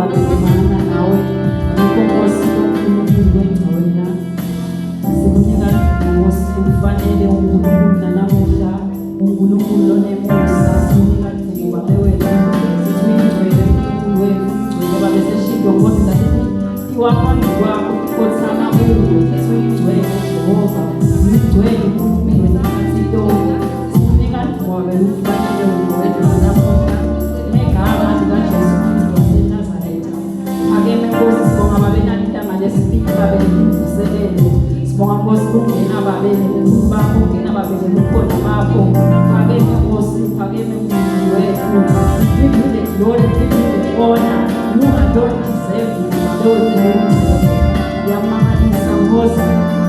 wategemana nawe ariko bose urukundo wena sikunika bose ufanele uNkulunkulu namuhla uNkulunkulu onemusa sikunika ukuba wena sithuyigcwele uNkulunkulu wethu ngoba beseshindo ngoba iwaphambi kwakho kothama kuwe sithuyigcwele Jehova igcwele uNkulunkulu wena sithola sikunika ngoba ufanele wena namuhla negama likaJesu Kristu waseNazaretha akeme Nkosi sibonga babenani igama lesipili babelindisele sibonga Nkosi kungena babele bakho kungena babele bukhona bakho akeme Nkosi akeme uNkulunkulu wethu give you the glory give you the honor you don't deserve it Lord yamangalisa Nkosi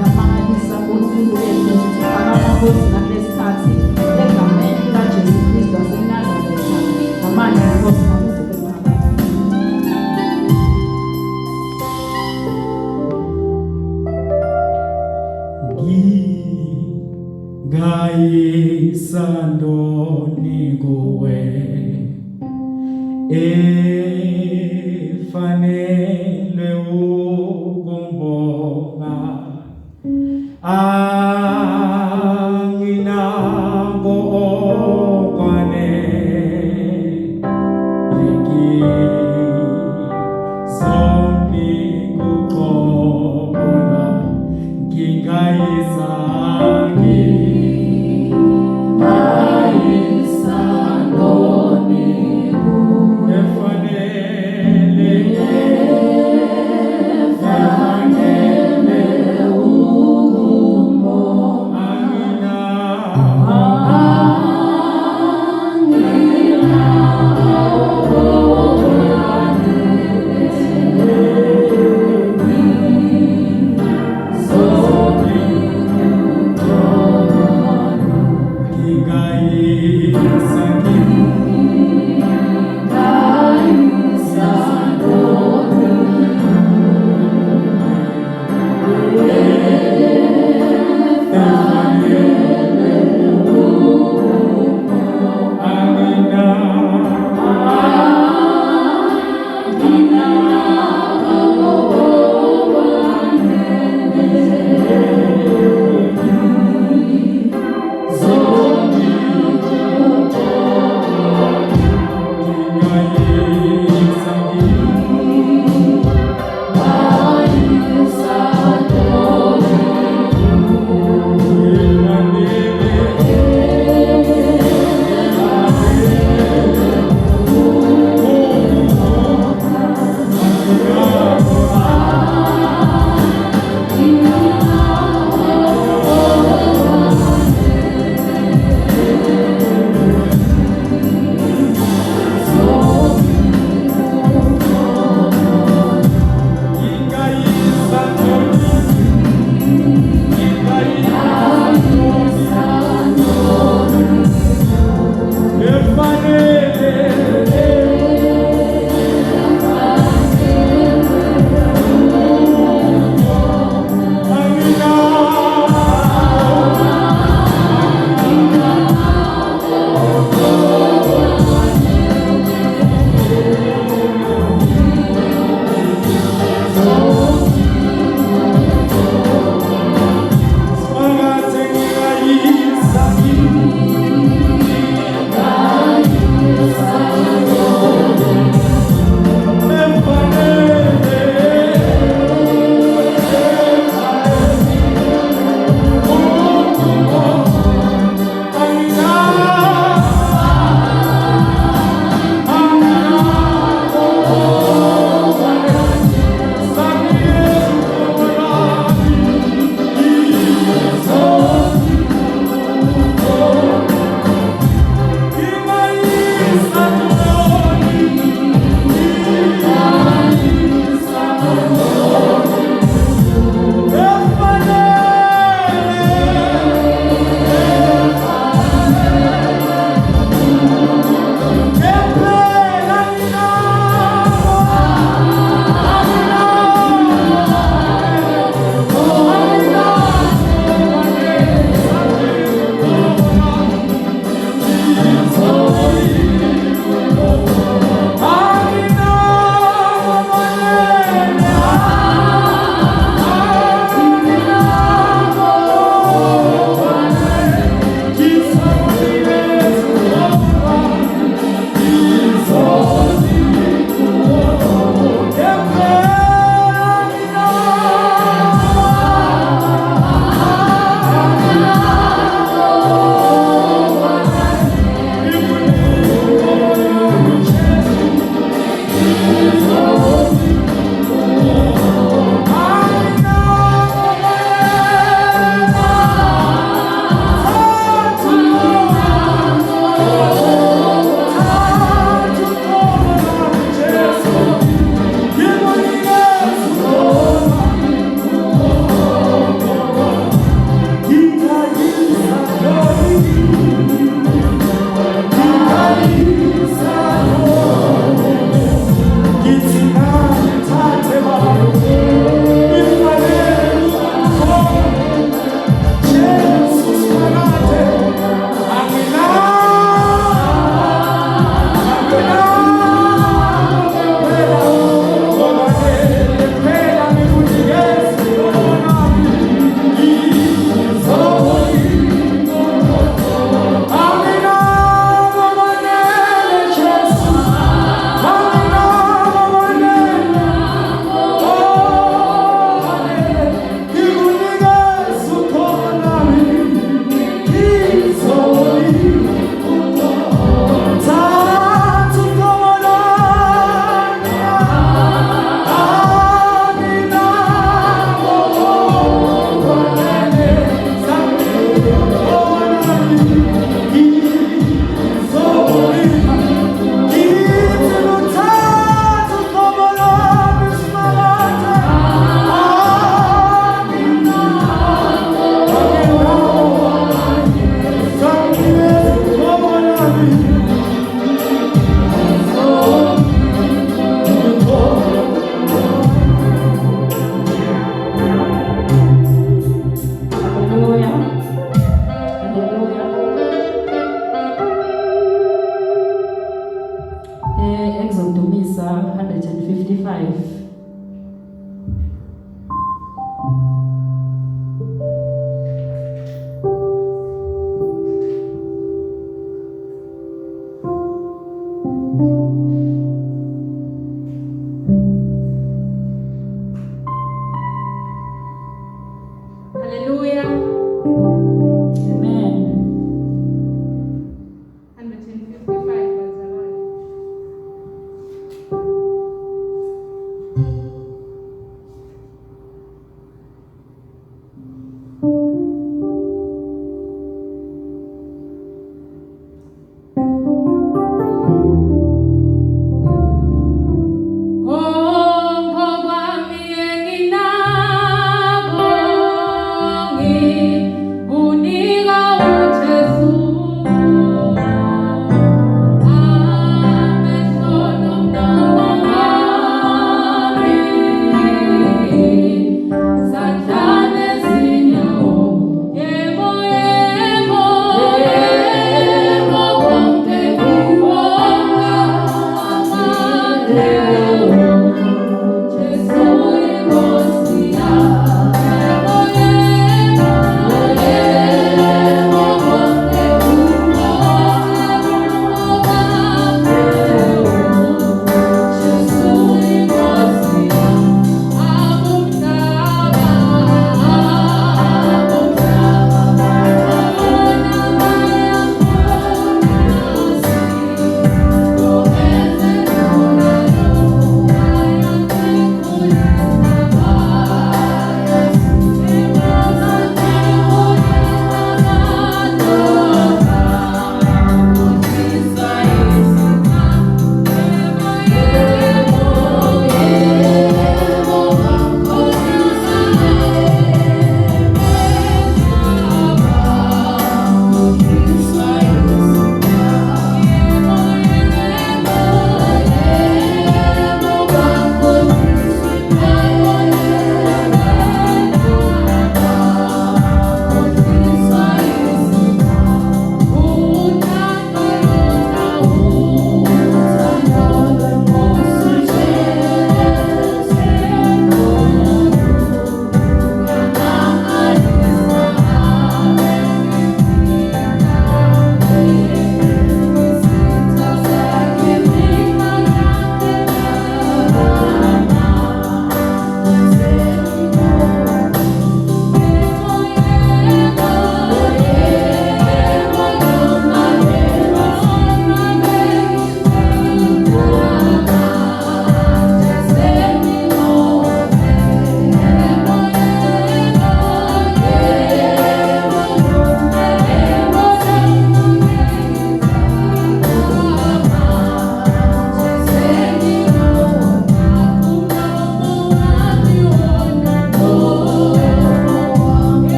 yamangalisa uNkulunkulu wethu akama Nkosi nalesikhathi egameni likaJesu Kristu waseNazaretha amandla Nkosi Sandoni kuwe efanele ukumbonga anginabo okwaneleki zombi kuqola ngingayizangi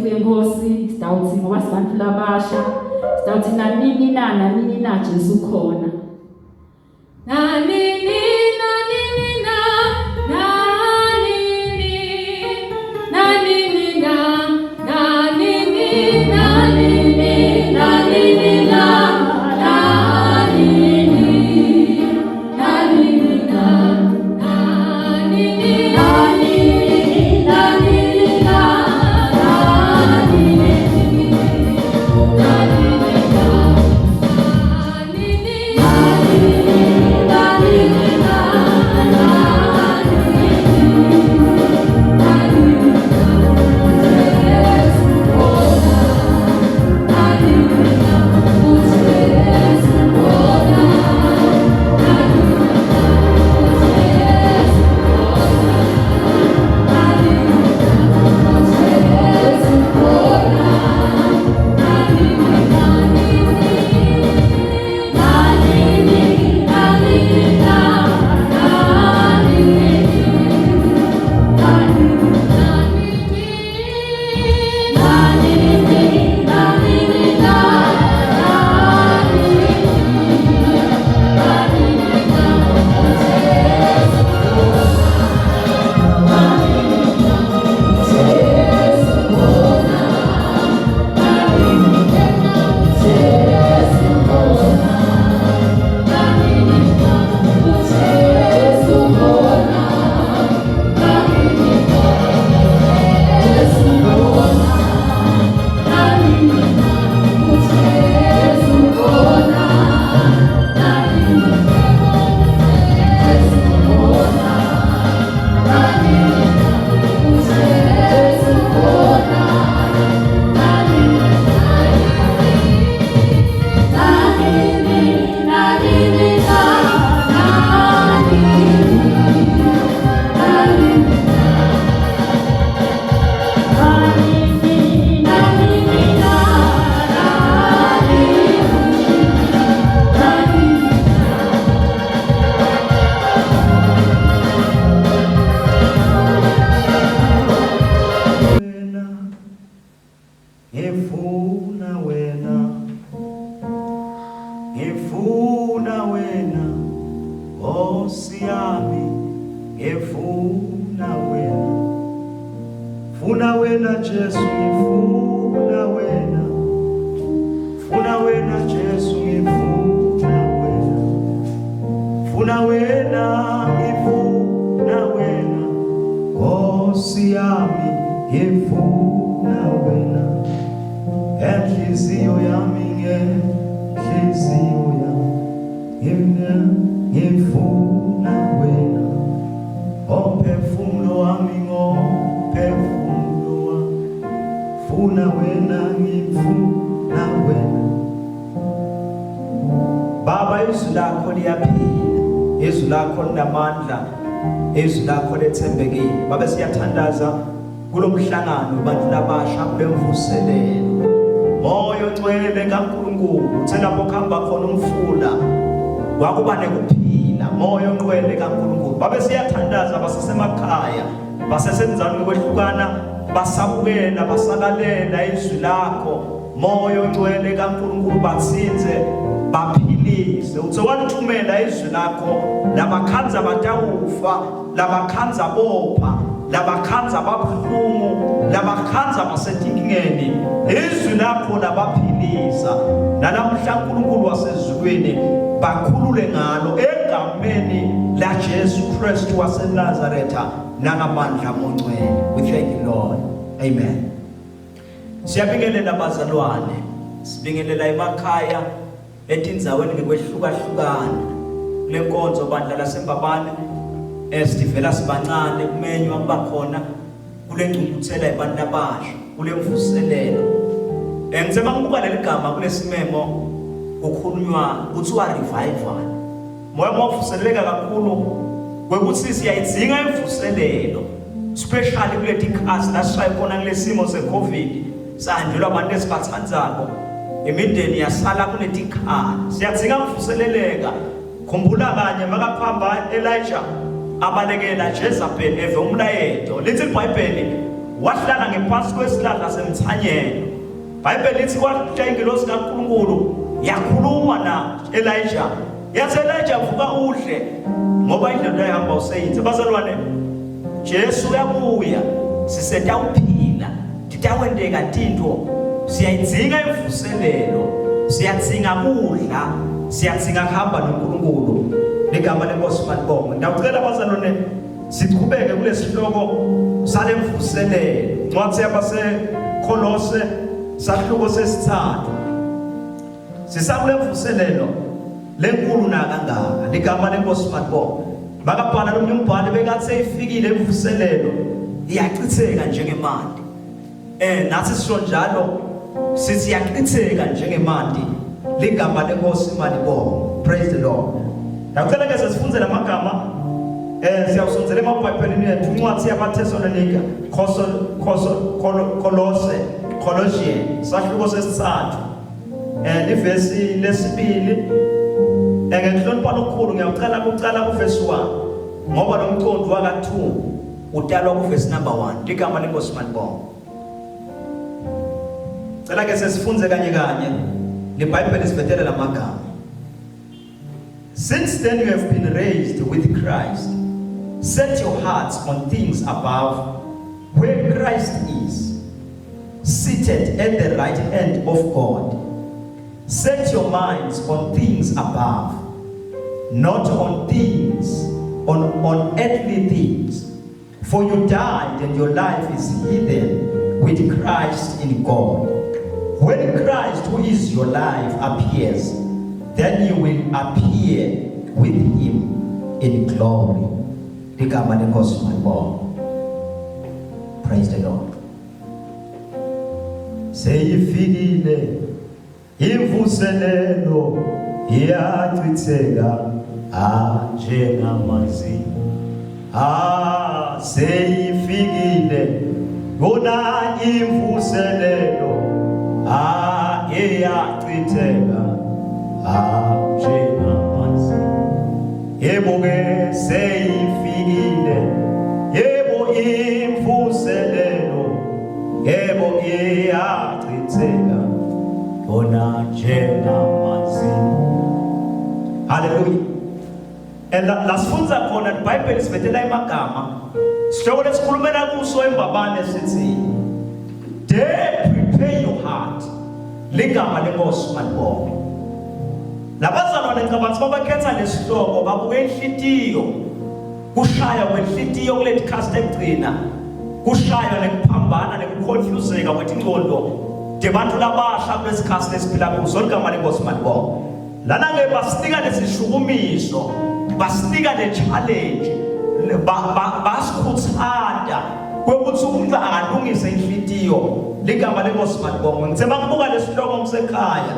ke Nkosi sitawuthi ngoba sibantu labasha sitawuthi nanini na Jesu khona. Nanini Funa wena Jesu ngifuna wena. Funa wena Jesu ngifuna wena. Funa wena ngifuna wena. Nkosi yami ngifuna wena. Enhliziyo yami ngenhliziyo yami ngifuna wena. Omphefumulo wami ngophefumulo wami. Funa wena ngifuna wena. Baba, izwi lakho liyaphila, izwi lakho linamandla, izwi lakho lethembekile. Baba, siyathandaza kulomhlangano abantu labasha kulemvuselelo. Moyo ngcwele kaNkulunkulu, uthe lapho kuhamba khona umfula kwakuba nekuphila. Moyo ngcwele kaNkulunkulu. Baba, siyathandaza basesemakhaya, basesenzani kwehlukana, basabukela, basalalela izwi lakho. Moyo ngcwele kaNkulunkulu batsinze, baphilise. Uthe walithumela izwi lakho, labakhanza batawufa, labakhanza bopha, labakhanza babuhlungu, labakhanza basetinkingeni. Izwi lakho labaphilisa. Nalamhla uNkulunkulu wasezulwini bakhulule ngalo egameni la Jesu Kristu waseNazaretha nangamandla amongcwele. We thank you, Lord. Amen. Siyabingelela bazalwane, sibingelela emakhaya etindzaweni ngekwehlukahlukana. Kule nkonzo bandla laseMbabane esivela sibancane kumenywa bakhona kule ngcukuthela abantu abasha kule mvuselelo. Ngizema ukubuka leligama kulesimemo ukukhulunywa kuthiwa revival. Moya movuseleleka kakhulu kwekuthi siyayidzinga imvuselelo, especially kule tikhasi lasishaye khona kulesimo se-COVID. Sahanjelwa abantu esibathandzako, imindeni yasala kunetikhali. Siyadzinga mvuseleleka. Khumbula kanye makaphamba Elijah abalekela Jezebel eve umlayeto. Lithi iBhayibheli wahlala ngephansi kwesihlahla semthanyelo. Bible lithi kwathi ingelosi kaNkulunkulu yakhuluma na Elijah. Yathi Elijah vuka udle ngoba indlela ehamba useyinze. Bazalwane, Jesu uyabuya sisetawuphila. Titawendeka tinto. Siyayidzinga imvuselelo. Siyadzinga kudla. Siyadzinga kuhamba noNkulunkulu. Ligama lenkosi malibonge. Ndawucela bazalwane siqhubeke kulesihloko salemvuselelo. Ncwadi yabaseKolose sahluko sesithathu. Sisakulemvuselelo lenkulu na kangaka. Ligama lenkosi malibonge. Bakabhala lo mbhalo bekathi seyifikile imvuselelo iyachitheka njengemandi. Nathi sisho njalo sithi iyachitheka njengemandi. Ligama lenkosi malibonge. Praise the Lord. Ngicela ke sesifunze lamagama siyawusonzela emabhayibhelini yethu incwadi yabaThesalonika Kolose Colossians sahluko sesithathu ivesi lesibili ngenhlonipho lokukhulu ngiyacela kucala kuvesi 1 ngoba lo mqondo waka 2 udalwa kuvesi number 1 ligama lenkosi malibonge. Cela ke sesifunze kanye leBhayibheli sibethele lamagama. Since then you have been raised with Christ. Set your hearts on things above, where Christ is, seated at the right hand of God. Set your minds on things above, not on things, on earthly things. For you died and your life is hidden with Christ in God. When Christ, who is your life, appears, then you will appear with him in glory. Ligama lenkosi malibonge. Praise the Lord. Seyifikile imvuselelo iyachitheka njengamanzi. Seyifikile yona imvuselelo iyachitheka njengamanzi. Yebo ke seyifikile, yebo imvuselelo, yebo iyachitheka yona njengamanzi. Hallelujah. Lasifunza khona iBhayibheli sibethela emagama sihloko lesikhulumela kuso embabane sithi dare prepare your heart. Ligama lenkosi malibonge. Labazalwane ngicabanga babakhetha lesihloko babuke inhlitiyo kushaya kwenhlitiyo kule cast egcina kushaya nekuphambana nekuconfuseka kwetingqondo debantu labasha kulesikhathi lesiphila kuso. Ligama lenkosi malibonge. Lana ke basinika lesishukumiso, basinika le challenge, basikhuthanda kwekuthi umuntu angalungisa inhlitiyo. Ligama lenkosi malibonge. Ngithe makubuka lesihloko ngisekhaya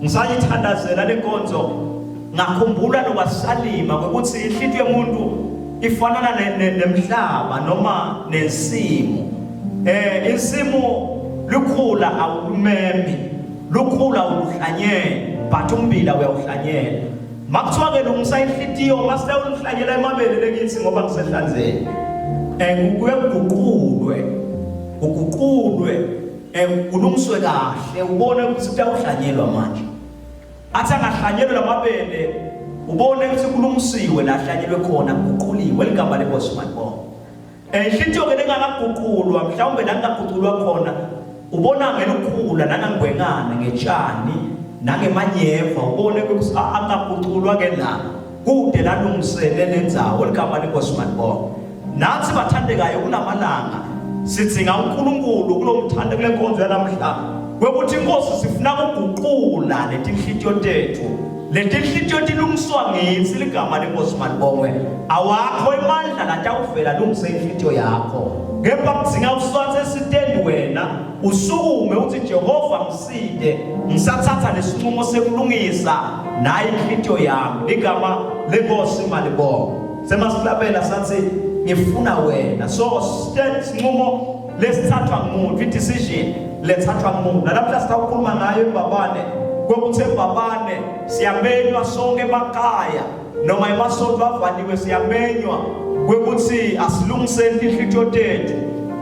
ngisayithandazela lenkonzo ngakhumbula lokwasalima ukuthi inhlitiyo yomuntu ifanana nemhlaba noma nesimo. Isimo lukhula awulumemi, lukhula uluhlanyela, but umbila uyawuhlanyela. Makuthiwa ke lungisa inhlitiyo mase ulihlanyela emabele lekithi ngoba ngisehlanzeni. Uguqulwe kulungiswe kahle ubone ukuthi kuyawuhlanyelwa manje. Athi angahlanyelwa lamabele ubone ukuthi kulungisiwe la hlanyelwe khona kuquliwe. Ligama lenkosi malibonge. Inhlitiyo ke lengakaguqulwa mhlawumbe la ngaguqulwa khona ubona ngelukhula nangangwengana ngetshani nangemanyeva ubone ukuthi akaguqulwa ke la kude lalungisele lendzawo. Ligama lenkosi malibonge. Nathi bathandekayo kunamalanga sidzinga uNkulunkulu kulomthanda kule nkonzo yanamhla kwekuthi inkosi sifuna ukuguqula letinhlitiyo tethu, letinhlitiyo tilungiswa ngithi. Ligama lenkosi malibonge. Awakho imandla latawuvela lungise inhlitiyo yakho, kepha kudzinga usathe esiteni wena usukume uthi Jehova ngiside ngisathatha lesinqumo sekulungisa nayi inhlitiyo yami. Ligama lenkosi malibonge. Semasilabela sathi ngifuna wena. So sinqumo lesithathwa ngumuntu, i-decision lethathwa ngumuntu. Nalapha sitawukhuluma ngayo embabane kwekuthi embabane siyamenywa sonke emakhaya noma emasonto avaliwe siyamenywa kwekuthi asilungiseni inhlitiyo tethu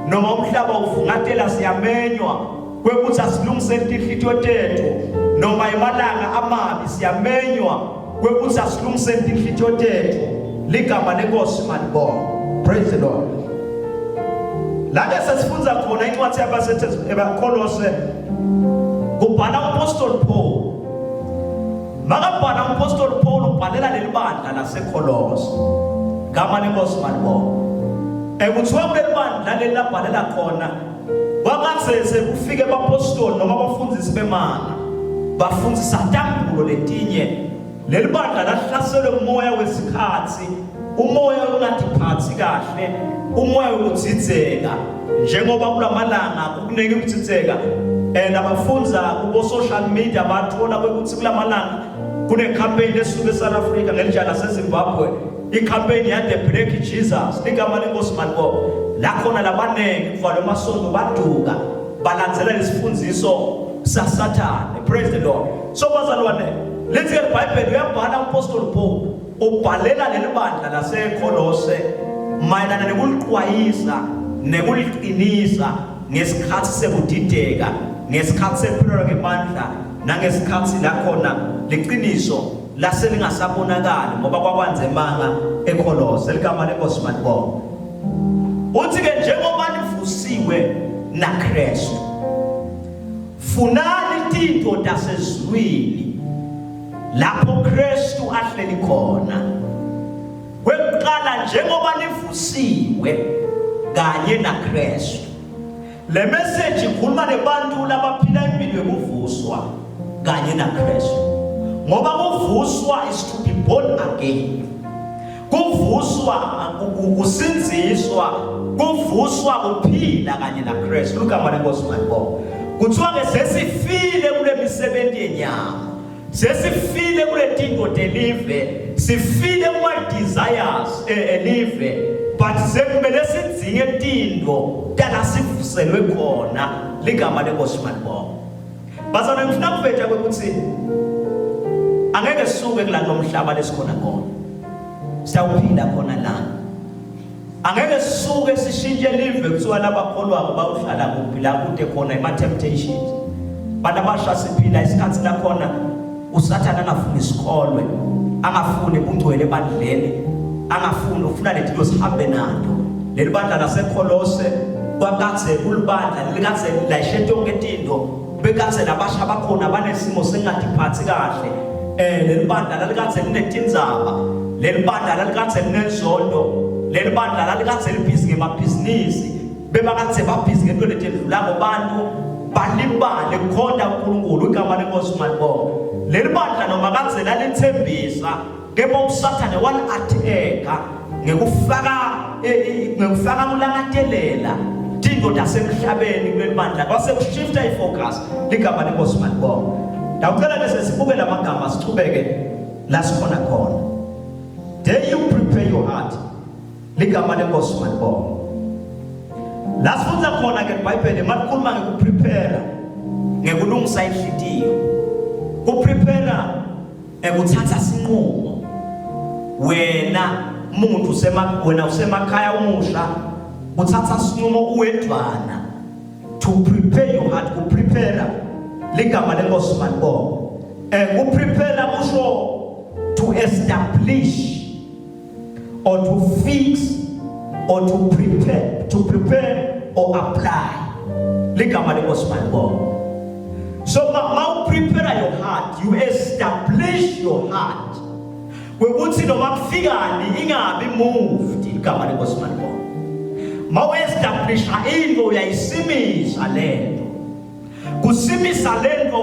noma umhlaba uvungatela siyamenywa kwekuthi asilungisele inhlithiyo tethu noma emalanga amabi siyamenywa kwekuthi asilungisele inhlithiyo tethu ligama lenkosi malibonga. Praise the Lord. La ke sesifunza khona incwadi yabasethe eBakolose kubhala uApostle Paul. Makabhala uApostle Paul ubhalela leli bandla laseKolose. Gama lenkosi malibonga. Kuthiwa kuleli bandla leli labhalela khona wakazese kufike abapostoli noma abafundisi bemanga bafundisa tambulo letinye leli bandla lahlaselwe umoya wesikhathi, umoya ongadiphathi kahle, umoya wokuthitheka njengoba kulamalanga kukunike ukuthitheka nabafunza kubo social media bathola ukuthi kulamalanga kune campaign esuke eSouth Africa ngelinjana laseZimbabwe, i-campaign ya The Black Jesus ligama lenkosi malibonga. La khona labanenge kuvalwe amasonto baduka balandzela lesifundiso saSathane. Praise the Lord. So bazalwane, lethi ke iBhayibheli uyabhala uApostle Paul ubhalela leli bandla laseKolose mayelana nekuliqwayisa nekuliqinisa ngesikhathi sekudideka, ngesikhathi sephelelwa ngemandla nangesikhathi la khona leqiniso laselingasabonakali ngoba kwakwanzemanga eKolose ligama lenkosi malibonga. Uthi ke njengoba nivusiwe naKristu funani izinto zasezulwini lapho Kristu ahleli khona. Kwekuqala njengoba nivusiwe kanye naKristu. Le message ikhuluma nebantu labaphila impilo yokuvuswa kanye naKristu. Ngoba kuvuswa is to be born again. Kuvuswa ukusinziswa, kuvuswa kuphila kanye naKristu ligama lenkosi malibonga. Kuthiwa ke sesifile kule misebenzi yenyama, sesifile kule tinto telive, sifile kuma desires elive, but sekumele sidzinge tinto tala sivuselwe khona ligama lenkosi malibonga. Bazana ngifuna kuveta ukuthi angeke sisuke kulalo mhlaba lesikhona khona, sitawuphila khona lana. Angeke sisuke sishintshe live kuthiwa labakholwa bawuhlala kuphi la kude khona ema-temptations. Bantu abasha siphila isikhathi la khona uSathane angafuni sikholwe, angafuni kungcwele ebandleni, angafuni ufuna lezinto sihambe nazo. Leli bandla laseKolose kwakathe kulibandla likathe layishe yonke into, bekathe labasha bakhona banesimo sengadiphathi kahle. Leli bandla lalikathe linetindzaba, leli bandla lalikathe linezondo, leli bandla lalikathe libhizi ngemabhizinisi, bebakathe babhizi ngento letedlula ngobantu balibale kukhonda uNkulunkulu igama lenkosi malibonga. Leli bandla noma kathe lalithembisa kepha uSathane wali-attack ngekufaka ulangatelela tinto tasemhlabeni kuleli bandla kwase kushifta ifocus ligama lenkosi malibonga. Dawucela bese sibuke lamagama sichubeke la sikhona khona. Dare you prepare your heart ligama lenkosi malibonga. La sifunza khona ke iBhayibheli malikhuluma ngekuprepare, ngekulungisa inhlitiyo. Kuprepare ekuthatha sinqumo. Wena umuntu usemakhaya umusha uthatha sinqumo uwedwana to prepare your heart. Kuprepare ligama lenkosi malibonga. Kuprepare kusho to establish or to fix or to prepare or apply ligama lenkosi malibonga. So ma prepare your heart, you establish your heart. Kwekuthi noma kufikani ingabi moved igama lenkosi malibonga. Ma establish into uyayisimisa lento. Kusimisa lento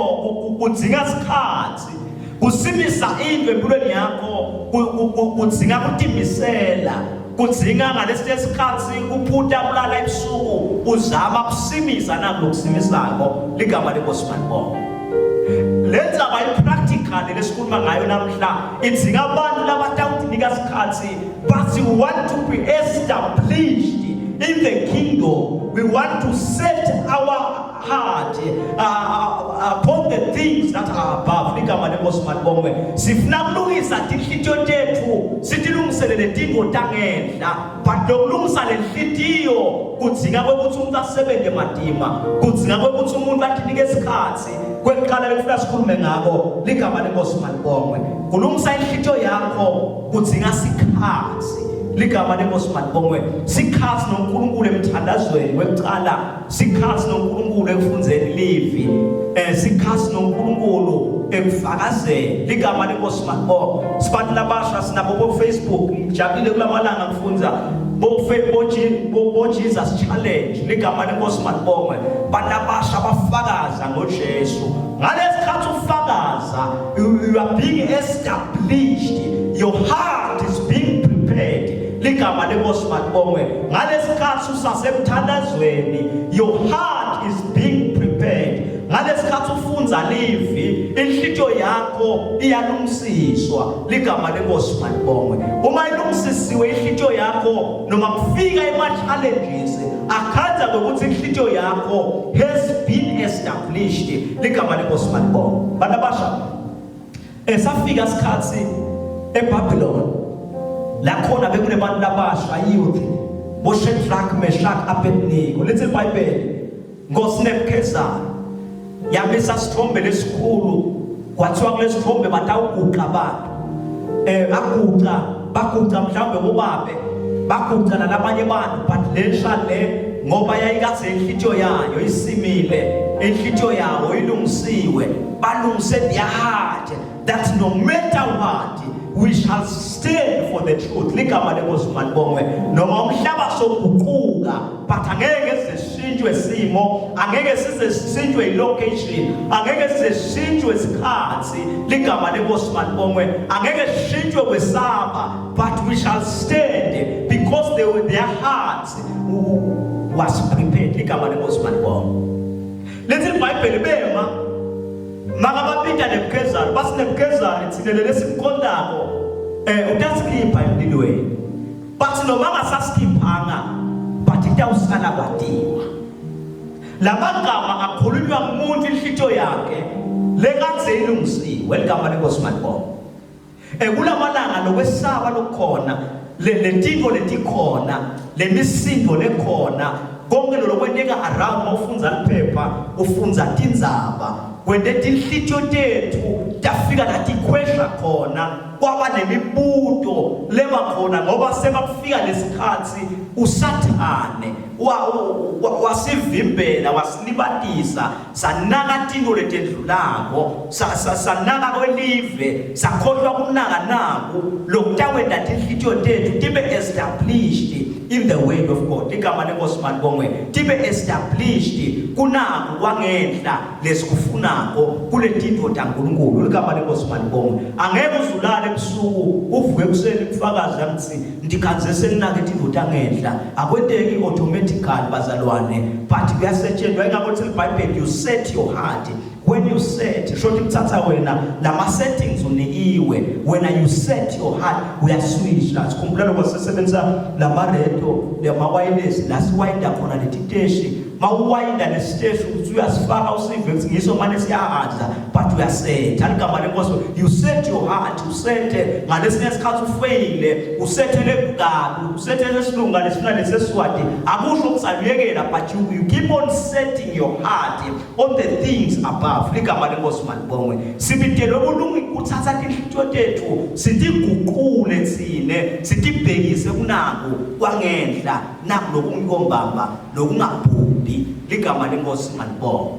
kudzinga isikhathi. Kusimisa into empilweni yakho kudzinga kutimisela, kudzinga ngalesi sikhathi kuphuta kulala ebusuku uzama kusimisa nakulokusimisako ligama lenkosi malibonga. Lenza bayi-practical lesikhuluma ngayo namhla idzinga abantu labatawunika isikhathi, but you want to be established in the kingdom. We want to set our heart upon the things that are above ligama lenkosi malibongwe sifuna kulungisa tinhlitiyo tethu sitilungiselele tintfo tangenhla but lokulungisa lenhlitiyo kudzinga kwekuthi umuntu asebenze matima kudzinga kwekuthi umuntu atinike isikhathi kwekuqala lekufuna sikhulume ngako ligama lenkosi malibongwe kulungisa inhlitiyo yakho kudzinga sikhathi ligama lenkosi malibongwe sikhathi noNkulunkulu emthandazweni kwekuqala sikhathi noNkulunkulu ekufundzeni livi sikhathi noNkulunkulu ekufakazeni ligama lenkosi malibongwe sibantu labasha sinabo ku Facebook ngijabulile kulamalanga ngifundza bo Jesus challenge ligama lenkosi malibongwe banabasha bafakaza ngoJesu ngalesikhathi ufakaza you are being established your heart is being prepared ligama lenkosi malibongwe ngalesikhathi usasemthandazweni your heart is being prepared ngalesikhathi ufunza livi inhlitiyo yakho iyalungisiswa ligama lenkosi malibongwe uma ilungisisiwe inhlitiyo yakho noma kufika ema-challenges akhanza ngokuthi inhlitiyo yakho has been established ligama lenkosi malibongwe banabasha safika isikhathi eBabylon la khona bekunebantu labasha youth boShadrach Meshach Abednego lithi iBhayibheli ngoSnebukhezara yamisa sithombe lesikhulu kwathiwa kulesithombe batawuguqa abantu baguqa mhlawumbe bobabe baguqa nalabanye bantu but lensha le ngoba yayikathe inhlitiyo yayo isimile inhlitiyo yawo ilungisiwe balungise their heart that no matter what we shall stand for the truth ligama lenkosi malibongwe noma umhlaba soguquka but angeke sishintshwe simo angeke sizeshintshwe ilocation angeke sizeshintshwe isikhathi ligama lenkosi malibongwe angeke sishintshwe kwesaba but we shall stand because their hearts was prepared ligama lenkosi malibongwe lethi iBhayibheli bema makabapita nebukhezara basinebukhezara itsilelele simqondako utasikhipha emlilweni but noma ngasasikhipanga but itawusala kwatiwa lamagama akhulunywa ngumuntu inhlitiyo yakhe lekadze ilungisiwe ligama lenkosi malibongwe kulamalanga lokwesaba lokukhona letintfo letikhona lemisindo lekhona konke lokwenteka around mawufunza liphepha ufunza tindzaba kwente tinhlitiyo tethu tafika latikhwehla khona kwaba nemibuto lebakhona ngoba sebakufika lesikhathi usathane wasivimbela wasilibatisa sanaka tintfo letendlulako sanaka kwelive sakhohlwa kunaka naku lokutawenta tinhlitiyo tethu tibe established in the word of God igama lenkosi malibongwe tibe established kunaku kwangenhla lesikufunako kule tintfo taNkulunkulu igama lenkosi malibongwe angeke uzulale ebusuku uvuke ekuseni kufakaza ngithi ndikhanze seninake tintfo tangenhla akwenteki automatically bazalwane but kuyasetshenzwa ingakuthi iBhayibheli you set your heart when you set shothi kuthatha wena lama settings unikiwe when you set your heart uyaswisha sikhumbula lokho sisebenzisa lama radio lama wireless la siwayinda khona letiteshi mawuwayinda lesiteshi ukuthi uyasifaka usive ukuthi ngiso manje siyahanza but uyasetha ligama lenkosi you set your heart usete ngalesinye isikhathi ufeyile usethe lebukabi usethe lesilunga lesifuna leseswati akusho ukusabiyekela but you keep on setting your heart on the things above ligama lenkosi malibongwe sibitele ubulungu ukuthatha inhlitiyo tethu sitiguqule tsine sitibhekise kunaku kwangenhla naku lokunkombamba lokungabhubhi ligama lenkosi malibongwe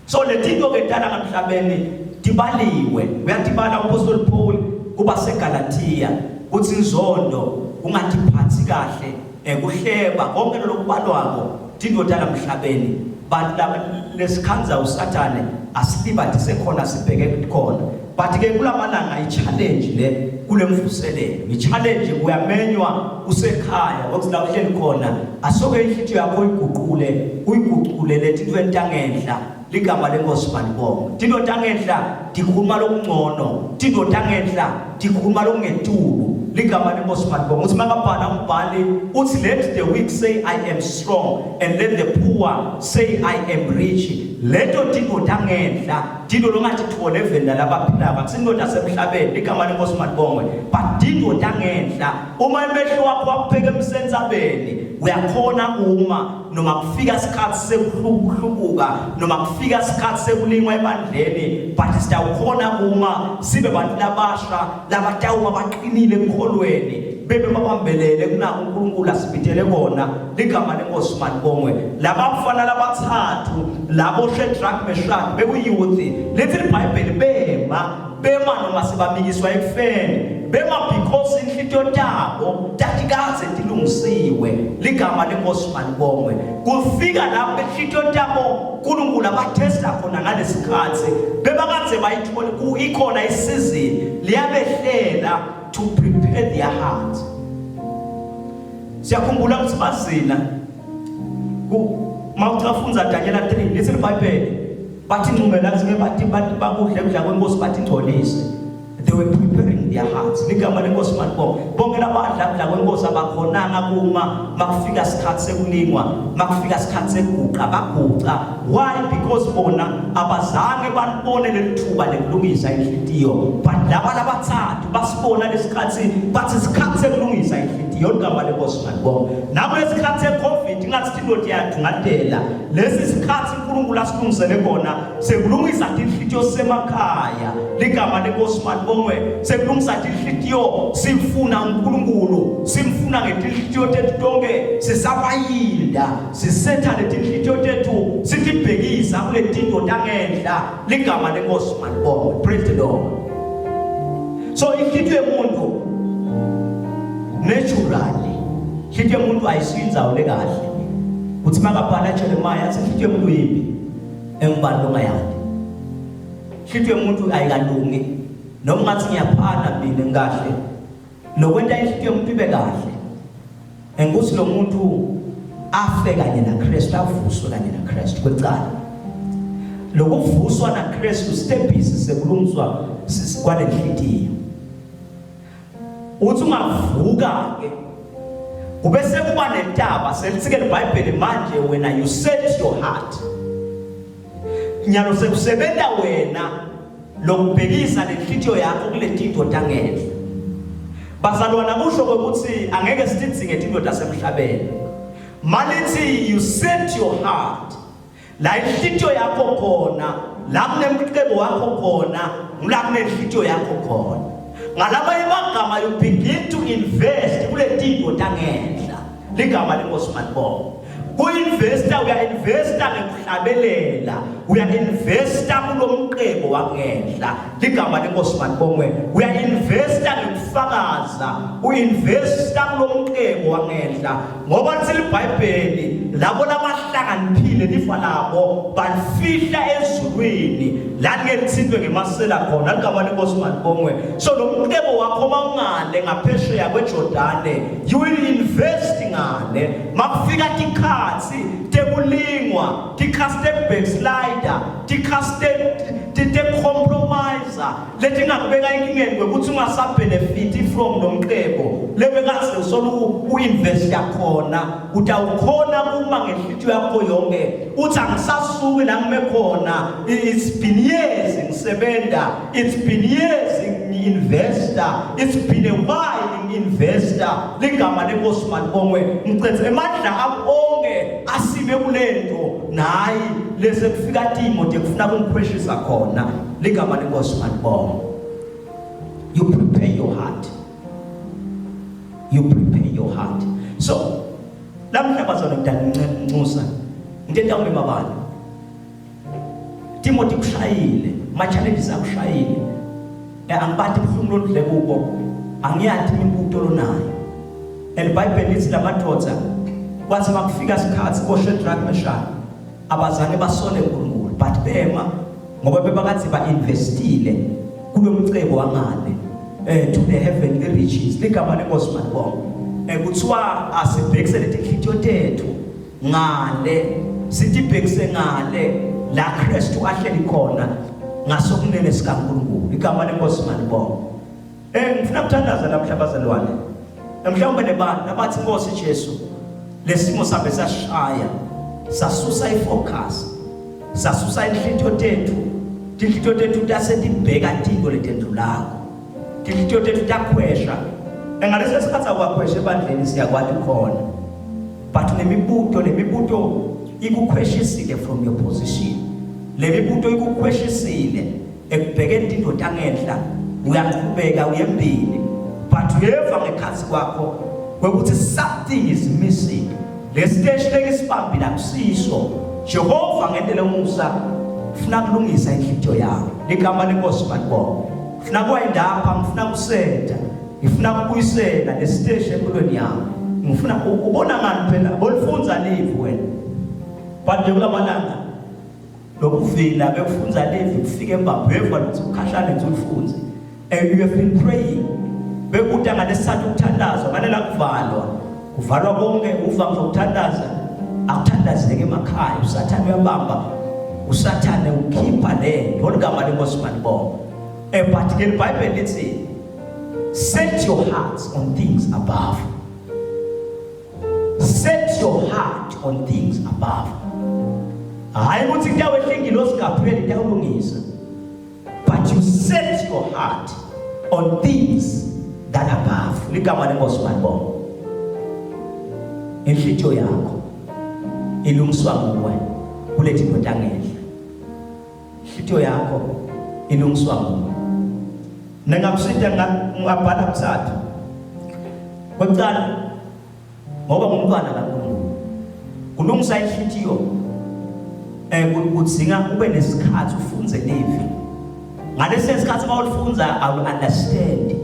so lethinto ketala ngamhlabeni tibaliwe uyatibala uApostle Paul kuba seGalatia uthi inzondo ungatiphathi kahle kuhleba konke lokubalwako tinto tala emhlabeni bantu laba lesikhanza usathane asilibathise khona sibheke khona but ke kulamalanga i-challenge le kule mvuselelo i-challenge uyamenywa usekhaya okusila uhleli khona asoke inhlitiyo yakho uyiguqule letintwe entangenhla ligama lenkosi malibongwe tinto tangenhla dikhuluma lokungcono tinto tangenhla dikhuluma lokungetulu ligama lenkosi malibongwe uthi makabhala umbhali uthi let the weak say I am strong and let the poor say I am rich leto tindoda ngenhla tindoda ongathi thole evenda labaphila akusindoda semhlabeni igama lenkosi malibongwe but tindoda ngenhla uma imehlo wakho wakupheka emsensabeni uyakhona uma noma kufika isikhathi sekuhlubuka noma kufika isikhathi sekulingwa ebandleni but sitawukhona uma sibe bantu labasha labatawuma abaqinile ekholweni bebe babambelele kuna uNkulunkulu asibithele kona ligama lenkosi malibongwe labafana labathathu labo Shadrach Meshach bekuyouth lethi iBhayibheli bema noma sibamikiswa ekufeni bema because inhlitiyo yabo tatikaze tilungisiwe ligama lenkosi malibongwe kufika lapho inhlitiyo yabo uNkulunkulu abathesta khona ngalesikhathi bebakade bayithole ikhona isizini liyabehlela to prepare their hearts. Siyakhumbula ukuthi bazina mawucafunza Daniel 3 lithi iBhayibheli bathi ngcumela ukuthi bathi bakudle kudla kwenkosi bathi ngcolise. They were preparing their hearts. Ligama lenkosi malibongwe bonke labadla kudla kwenkosi abakhonanga kuma makufika isikhathi sekulingwa makufika isikhathi sekuguqa baguqa. Why? Because bona abazange banibone lethuba lekulungisa inhlitiyo but laba labathathu basibona lesikhathi bathi isikhathi sekulungisa inhlitiyo ligama lenkosi malibongwe nabo lesikhathi seCovid ngathi indodi yadungatela lesi sikhathi uNkulunkulu asilungisele kona sekulungisa inhlitiyo semakhaya ligama lenkosi malibongwe sekulungisa inhlitiyo simfuna uNkulunkulu simfuna ngenhlitiyo tethu tonke sisabayinda sisetha lenhlitiyo tethu sitibhekisa kule tindoda ngenhla ligama lenkosi malibongwe. Praise the Lord. So inhlitiyo yomuntu naturally inhlitiyo yomuntu ayisinza ule kahle uthi makabhala Jeremiah athi inhlitiyo yomuntu yimbi engibani longayani inhlitiyo yomuntu ayikalungi noma ngathi ngiyaphana mina ngahle lokwenta inhlitiyo yomuntu ibe kahle engukuthi lo muntu afe kanye naKristu avuswe kanye naKristu kwecala lokuvuswa naKristu stepisi sekulungiswa kwale inhlitiyo uthi ungavuka ke kube sekuba nentaba selitsike iBhayibheli manje wena you set your heart nyalo sekusebenta wena lokubhekisa lenhlitiyo yakho kule tindoda ngenhla bazalwana kusho ukuthi angeke sitidzinge tindoda semhlabeni malithi you set your heart la inhlitiyo yakho khona la kunemqebo wakho khona ngula kunenhlitiyo yakho khona ngalaba imagama you begin to invest kule tindoda ngenhla ligama lenkosi malibongwe ku-investor uya-investor ngekuhlabelela uya-investor kulomqebo wangenhla ligama lenkosi malibongwe uya-investor ngekufakaza u-investor kulomqebo wangenhla ngoba lithi iBhayibheli labo labahlakaniphile lifa labo balifihla ezulwini la ngelithintwe ngemasela khona ligama lenkosi malibongwe so nomqebo wakho mawungale ngaphesheya kweJordane you will invest ngale makufika tikhathi tekulingwa tikhaste backslider tikhaste compromiser lethi ngakubeka inkingeni ukuthi ungasabenefit from lomqebo lebekaze usolu uinvest yakhona utawukhona uma ngenhlitiyo yakho yonke uthi angisasuki la ngime khona it's been years ngisebenza it's been years ngi-investor it's been a while ngi-investor ligama lenkosi malibongwe ngicethe emandla onke asime kulento nayi lese kufika Timothy kufuna ukungikhweshisa khona ligama lenkosi malibongwe. You prepare your heart. You prepare your heart. So lamhla bazona ngidancincusa ngithetha umema bani Timothy kushayile ma-challenges akushayile angibathi buhlungu lodle kubo angiyathi imbuto lonayo iBhayibheli lithi lamadoda kwathi makufika isikhathi koShadrach Meshach abazange basole uNkulunkulu but bema ngoba bebakade ba-investile kulomcebo wangane to the heavenly riches ligama lenkosi malibongwe kuthiwa asibhekisele inhlitiyo tethu ngale sitibhekise ngale la Kristu ahleli khona ngasokunene sikaNkulunkulu igama lenkosi malibongwe. Ngifuna ukuthandaza namhla bazalwane mhlawumbe nebantu abathi Nkosi Jesu lesimo sabe sashaya sasusa ifocus sasusa inhlityo tethu tinhlityo tethu tasentibheka tinto letendlulako tinhlityo tethu takhwesha engalesi sikhathi akwakhwesha ebandleni siyakwathi khona but nemibuto ikukhweshisile from your position le mibuto ikukhweshisile ekubhekeni tinto tangenhla uyaqhubeka uyembili but uyeva ngekhathi kwakho kwekuthi something is missing lesiteshi lekisibambile akusiso Jehova ngendlela umusa ufuna kulungisa inhlityo yakho ligama lenkosi banibona ufuna kwayindapha ngifuna kusenda ngifuna ukubuyisela lesiteshi empilweni yakho ngifuna ubona ngani phela bolifunza live wena but nje kulamalanga lokuvila bekufunza live kufika embabheva ukuthi ukhashane nje ulifunze and you have been praying bekuthi ngalesithathu ukuthandaza manela kuvalwa konke uva ngokuthandaza akuthandazeke emakhaya usathane uyabamba usathane ukhipha le ngoligama lenkosi manibona but ke iBhayibheli lithi set your hearts on things above. Set your heart on things above. Hayi ukuthi kuyawehla ingilosi kapheli kuyawulungisa. But you set your heart on things that above. Ligama lenkosi manibona. Inhlityo yakho ilungiswa nguwe kulethi nto angehla. Inhlityo yakho ilungiswa nguwe. Nengakusitha ngabhala msathu. Kwecala ngoba ngumntwana kaNkulunkulu. Kulungisa inhlityo kudzinga ube nesikhathi ufunze live. Ngalesi sikhathi mawulifunza I will understand.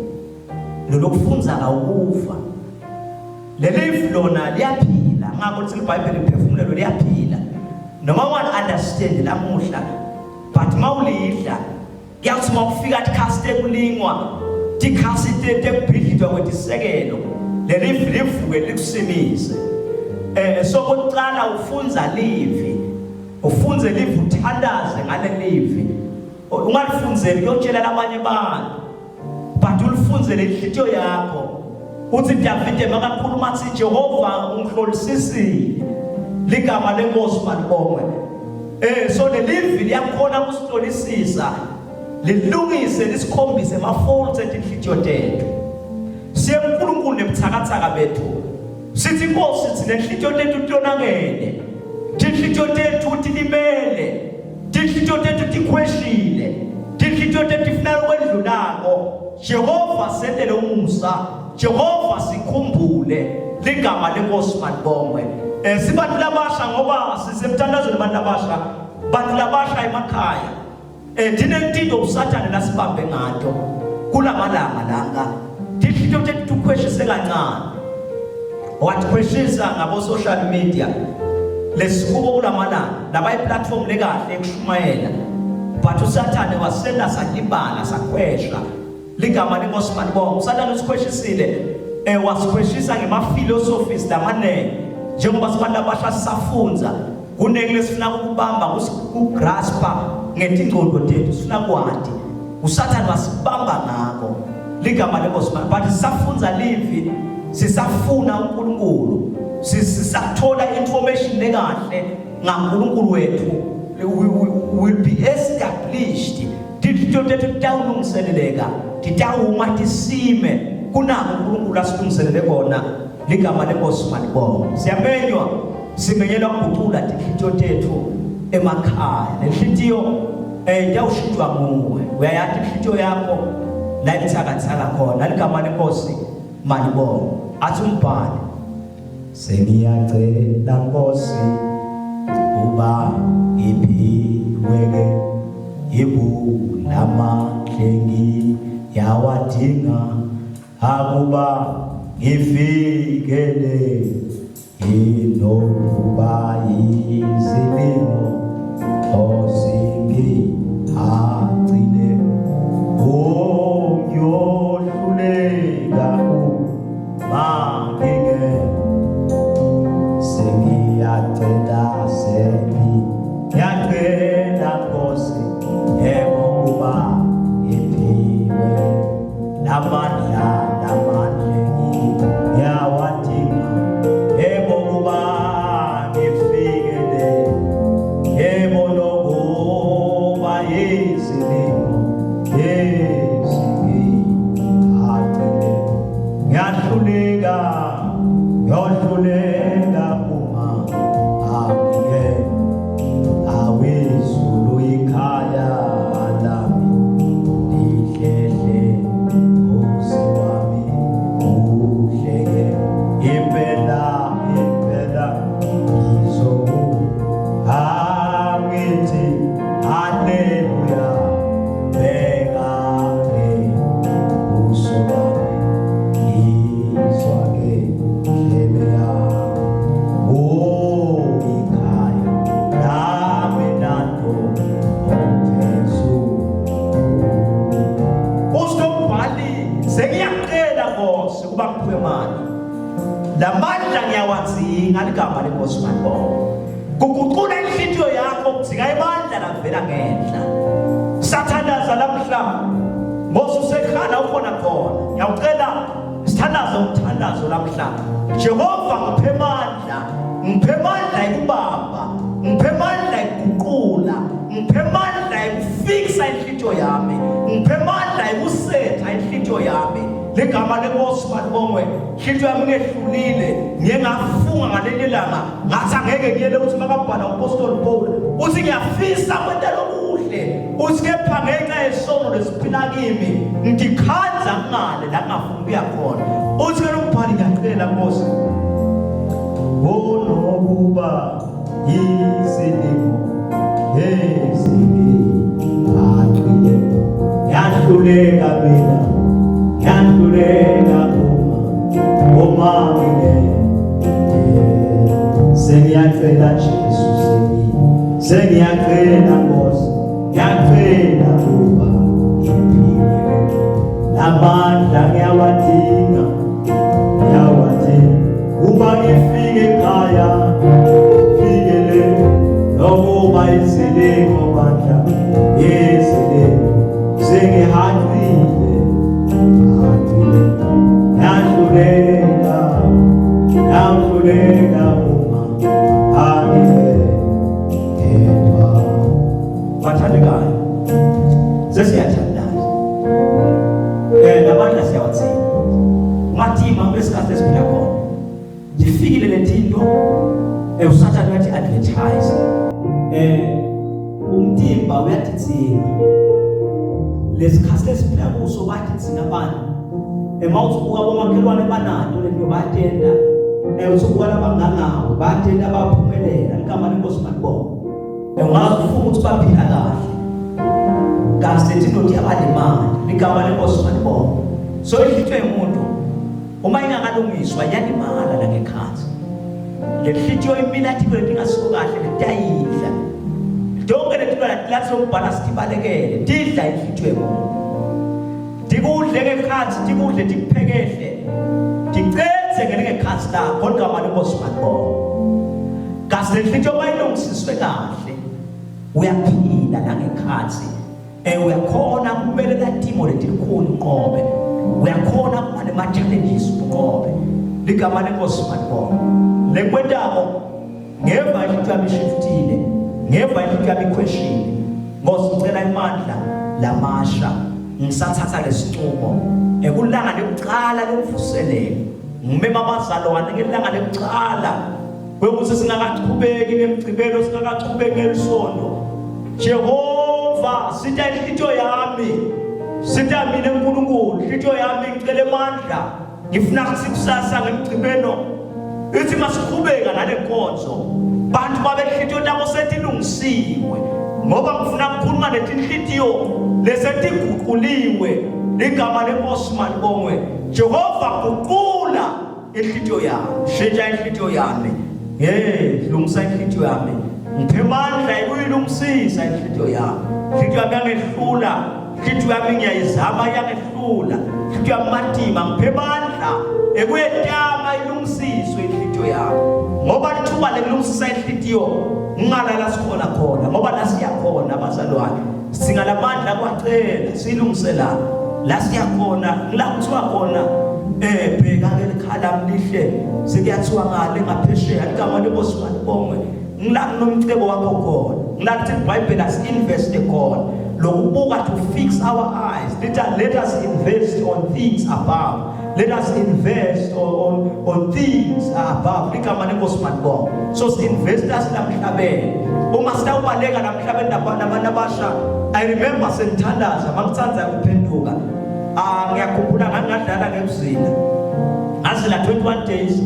Lokufundza awukufa. Lelive lona liyaphila ngakho lithi iBhayibheli liphefumulelo liyaphila. Noma one understand lamuhla but mawulidla kuyathi mawufika tikhaste kulingwa tikhaste tekubhidlizwa kwetisekelo lelive livuke likusimise. So kuqala ufunza live ufunze live uthandaze ngale live ungalifunzeli kuyotshela labanye abantu but ulifunzele inhlityo yakho uthi Davide makakhuluma athi Jehova ungihlolisisile ligama lenkosi manibonge so le live liyakhona kusihlolisisa lilungise lisikhombise ama-faults etinhlityo tethu siye uNkulunkulu nebuthakathaka bethu sithi inkosi thina inhlityo tethu tionakele tinhlityo tethu tilimele tinhlityo tethu tikhweshile tinhlityo tethu tifuna ukwedlulako Jehova sendele umusa Jehova sikhumbule ligama lenkosi manibonge sibantu labasha ngoba sisemthandazweni abantu abasha bantu labasha emakhaya dinentindo usathane nasibambe ngato kulamalanga langa tinhlityo tethu tukhweshise kancane watkhweshisa ngabo social media lesikubo kulamalanga laba iplatform lekahle ekushumayela but usathane wasenda salibala sakhwesha ligama lenkosi manibonge usathane usikhweshisile wasikhweshisa ngema-philosophies lamanenge njengoba sibantu abasha sisafunza kunenge lesifuna ukubamba kugraspa ngetingcondo tethu sifuna kwati usathane wasibamba ngako ligama lenkosi but sisafunza livi sisafuna uNkulunkulu sisathola information lekahle ngaNkulunkulu wethu will be established tinhlityo tethu titawulungiseleleka titawuma tisime kunako uNkulunkulu asilungiselele kona ligama lenkosi manibonge siyamenywa simenyelwa ukugucula tinhlityo tethu emakhaya nenhlityo tiyawushintshwa nguwe uyayathi inhlityo yakho la ithakathaka khona ligama lenkosi manibonge athi umbhali sengiyacela Nkosi uba ngiphiweke ibulamahle yawadinga akuba ngifikele inokuba izilimo osingi agcine ngiyodluleka mangike sengiyacela Nkosi yebo kuba ngiphiwe namandla yawadinga yebo kuba ngifikele yebo izilimo ezingicacile. Ngiyahluleka uma angike awezulu ikhaya lami lihlele Nkosi wami uhleke impela ngizohangithi haleluya beka-ke uso wami ngizwa-ke ndlebe yami ikhaya lami nanto ophezulu. Usilombhali sengiyaqela Nkosi ukuba ngiphiwe mani la mandla ngiyawadzinga ligama leNkosi Malibongwe. Kuguqula inhliziyo yakho kudzinga imandla lavela ngenhla. Sathandaza namhlanje Mose usekhala ukhona khona. Ngiyacela sithandaze umthandazo namhlanje. Jehova ngiphe mandla ekubamba, ngiphe mandla ekuguqula, ngiphe mandla ekufikisa inhliziyo yami, ngiphe mandla ekusetha inhliziyo yami. Ligama leNkosi Malibongwe, inhliziyo yami ngehlulile, ngiyengafunga ngaleli langa, ngathi angeke ngiyele ukuthi makabhala uApostoli Paul, uthi ngiyafisa kwenta lokuhle, uthi kepha ngenxa yesono lesiphila kimi, ngikhanza ngale la ngingafuni ukuya khona. Uthi ke lombhali ngiyacela Nkosi, nokuba izilimo ezingicacile. Ngiyahluleka mina, ngiyahluleka uma sengiyacela Jesu, sengiyacela Nkosi, ngiyacela ukuba ngiphile. Amandla ngiyawadinga uba ngifike ekhaya, fikele nokuba izilimo bandla izilimo sengihaqile, ngiyahluleka uma angedwa. Bathandekayo, sesiyathandaza namandla siyawadzinga. Ungathima kwesikhathi esiphila khona ndifikile le nto usathane uyathi advertise umtimba uyadidzinga lesikhathi lesiphila kuso badidzinga abantu mawusubuka bomakhelwane banato le nto bayatenda usubuka labangangawo bayatenda baphumelela ligama leNkosi Malibongwe. Ungazifuna ukuthi baphila kahle kasi lethi nto yabalimali ligama leNkosi Malibongwe. So inhliziyo yomuntu uma ingakalungiswa yalimala la ngekhansi. Le nhliziyo imilati kwethu ingasiko kahle letayidla. Donke lethu lathi lombhala sibalekele tidla inhliziyo yomuntu. Tikudle ngekhansi, tikudle tikuphekehle. Ticenze ngekhansi lakho ligama leNkosi Malibongwe. Kasi le nhliziyo bayilungisiswe kahle uyaphila la ngekhansi. Uyakhona kumele latimo letilikhulu uqobe. Uyakhona kuba nema-challenges uqobe. Ligama leNkosi Malibongwe. Lekwentako ngeva inhliziyo yami ishiftile, ngeva inhliziyo yami ikhweshile. Nkosi ngicela imandla lamasha ngisathatha lesinqumo kulanga lokuqala lokuvuseleka. Ngimema abazalwane ngelanga lokuqala kwekuthi singakaqhubeki nemgcibelo, singakaqhubeki ngelisonto. Jehova sitha inhliziyo yami, sitha mina uNkulunkulu, inhliziyo yami ngicela amandla. Ngifuna ukuthi kusasa ngemgcibelo ithi masiqhubeka nale nkonzo bantu babe inhliziyo yabo setilungisiwe, ngoba ngifuna ukukhuluma letinhliziyo lesetiguquliwe ligama leNkosi Malibongwe. Jehova guqula inhliziyo yami, shintsha inhliziyo yami, lungisa inhliziyo yami, ngiphe amandla ekuyilungisisa inhliziyo yami. Inhliziyo yami yangehlula, inhliziyo yami ngiyayizama yangehlula, inhliziyo yami matima, ngiphe amandla ekuyetama ilungisiswe inhliziyo yami. Ngoba lithuba lekulungisisa inhliziyo ngingalala sikhona khona, ngoba la siyakhona abazalwane, singalamandla kwacela silungiselana la siyakhona. La kuthiwa khona bheka ke likhala mlihle sekuyathiwa ngale ngaphesheya ligama leNkosi Malibongwe. Ngila kunomcebo wakho khona, ngila kuthi iBhayibheli asinveste khona. lokubuka to fix our eyes. Let us invest on things above. Let us invest on things above. Ligama lenkosi manibonga. So investors namhlabeni. Uma sitawubaleka namhlabeni nabantu abasha. I remember sengithandaza mangithanza ukuphenduka. Ngiyakhumbula ngadlala ngebuzini. Ngazila 21 days.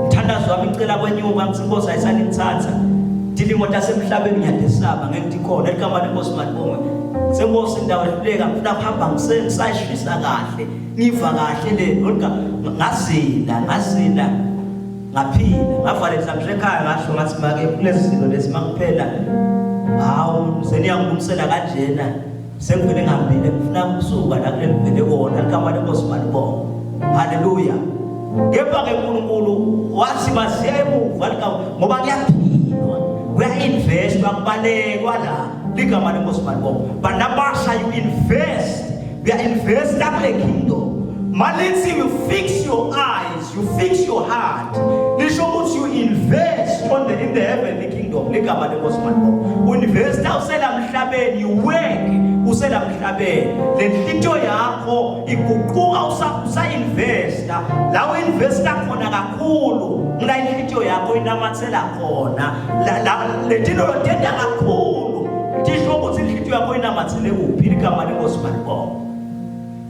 Mthandazo wami icela kwenyuka ngisinkosi ayisangithatha. Imoto yasemhlabeni ngiyadesaba ngeke ikhona ligama lenkosi manibonga. Senkosi indawo ehluleka ngifuna kuhamba ngisayishisa kahle. Ngiva kahle le ngazila ngaphila ngavalisa nje ekhaya ngasho ngathi make kulezi zinto lezi mangiphela hawu seniyangibuyisela kanjena sengivele ngihambile ngifuna ukusuka la kuleli vele kona ligama lenkosi manibonga. Haleluya. Kepha ke uNkulunkulu wathi masiya emuva ngoba kuyaphilwa kuya-invest bakubalekwa la ligama lenkosi manibonga. Banabasha you invest. We are investing in the kingdom. Malithi, you fix your eyes, you fix your heart. This shows you invest in the heavenly kingdom. Ligama lenkosi manibonga. You invest usela emhlabeni, you work usela emhlabeni. Le nhlinto yakho iguquka usa-investa. La uinvesta khona kakhulu. Ngila inhlito yakho inamathela khona. Le nto yodenda kakhulu. Tisho ukuthi inhlito yakho inamathele kuphi ligama lenkosi manibonga.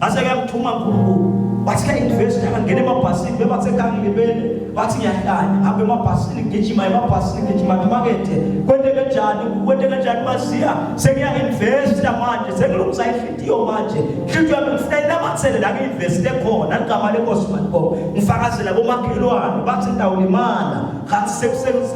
Ase ngiyamthuma uNkulunkulu wathi ka invest angene emabhasini bebathe kangilibele bathi ngiyahlanya abe emabhasini ngijima emakethe kwente kanjani masiya sengiya invest manje sengilungisa inhlitiyo manje inhlitiyo yami ngifuna inamathele la ngi-invest khona ligama lenkosi manibonga. Ngifakazela bomakhelwane bathi ndawulimala ngathi